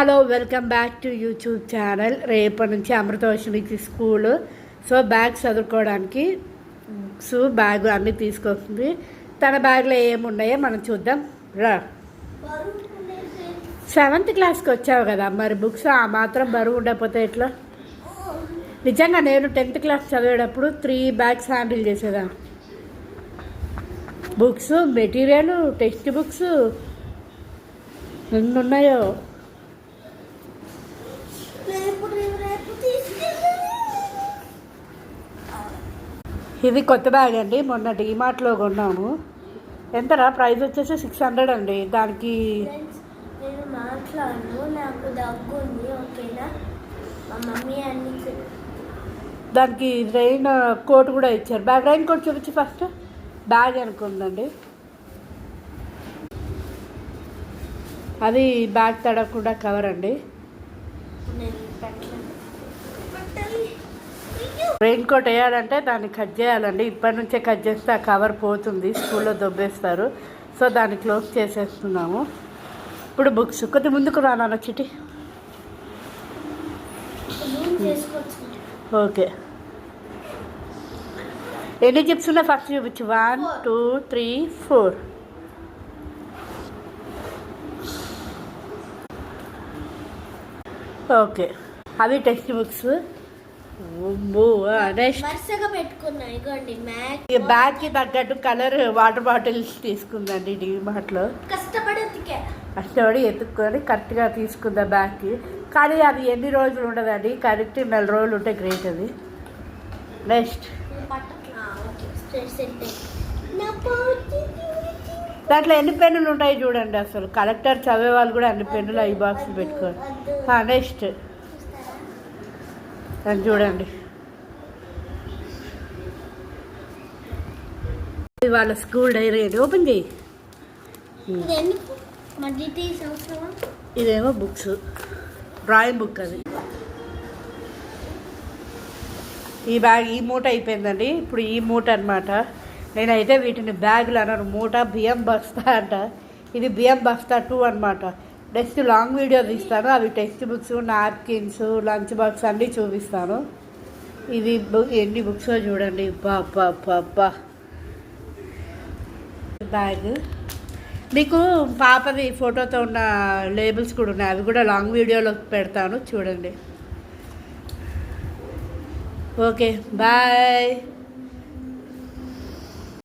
Hello, welcome back to YouTube channel. రేపటి నుంచి అమృతవర్షిణికి school. So bag చదువుకోవడానికి బుక్స్ బ్యాగ్ అన్నీ తీసుకొస్తుంది. తన బ్యాగ్లో ఏమున్నాయో మనం చూద్దాం రా. 7th క్లాస్కి వచ్చావు కదా, మరి బుక్స్ ఆ మాత్రం బరువు ఉండకపోతే ఎట్లా? నిజంగా నేను 10th క్లాస్ చదివేటప్పుడు 3 బ్యాగ్స్ హ్యాండిల్ చేసేదాన్ని. బుక్స్, మెటీరియల్, టెక్స్ట్ బుక్స్ ఎన్ని ఉన్నాయో. ఇది కొత్త బ్యాగ్ అండి, మొన్న డీమార్ట్లో కొన్నాము. ఎంతరా? ప్రైస్ వచ్చేసి 600 అండి. దానికి నేను మాట్లాడను, నాకు దగ్గు ఉంది, ఓకేనా? మా మమ్మీ అన్ని దానికి రెయిన్ కోట్ కూడా ఇచ్చారు. బ్యాగ్ రెయిన్ కోట్ చూపించి ఫస్ట్. బ్యాగ్ అనుకుందండి, అది బ్యాగ్ తడకుండా కవర్ అండి. రెయిన్ కోట్ వేయాలంటే దాన్ని కట్ చేయాలండి. ఇప్పటి నుంచే కట్ చేస్తే ఆ కవర్ పోతుంది, స్కూల్లో దొబ్బేస్తారు. సో దాన్ని క్లోజ్ చేసేస్తున్నాము. ఇప్పుడు బుక్స్ కొద్ది ముందుకు రానా చిటి. ఓకే, ఎన్ని జిప్స్ ఉన్నాయి ఫస్ట్ చూపించు. 1 2 3 4. ఓకే, అవి టెక్స్ట్ బుక్స్. బ్యాగ్కి తగ్గట్టు కలర్ వాటర్ బాటిల్స్ తీసుకుందండి డీమార్ట్లో. కష్టపడి ఎత్తుక్కొని కరెక్ట్గా తీసుకుందా బ్యాగ్కి. కానీ అది ఎన్ని రోజులు ఉండదండి, కరెక్ట్ 4 రోజులు ఉంటే గ్రేట్. అది నెక్స్ట్ దాంట్లో ఎన్ని పెన్నులు ఉంటాయి చూడండి. అసలు కలెక్టర్ చదివే వాళ్ళు కూడా అన్ని పెన్నులు ఈ బాక్స్ పెట్టుకోవాలి. నెక్స్ట్ అది చూడండి, వాళ్ళ స్కూల్ డైరీ. ఓపెన్ చేయి. ఇదేమో బుక్స్, డ్రాయింగ్ బుక్. అది ఈ బ్యాగ్ ఈ మూట అయిపోయిందండి. ఇప్పుడు ఈ మూట అనమాట. నేనైతే వీటిని బ్యాగులు అన్నాను, మూట బియ్యం బస్తా అంట. ఇది బియ్యం బస్తా 2 అనమాట. నెక్స్ట్ లాంగ్ వీడియో తీస్తాను. అవి text books, napkins, lunch box అన్నీ చూపిస్తాను. ఇది ఎన్ని బుక్స్ చూడండి. బాబా బ్యాగ్. మీకు పాపది ఫోటోతో ఉన్న లేబుల్స్ కూడా ఉన్నాయి, అవి కూడా లాంగ్ వీడియోలో పెడతాను చూడండి. Okay, bye.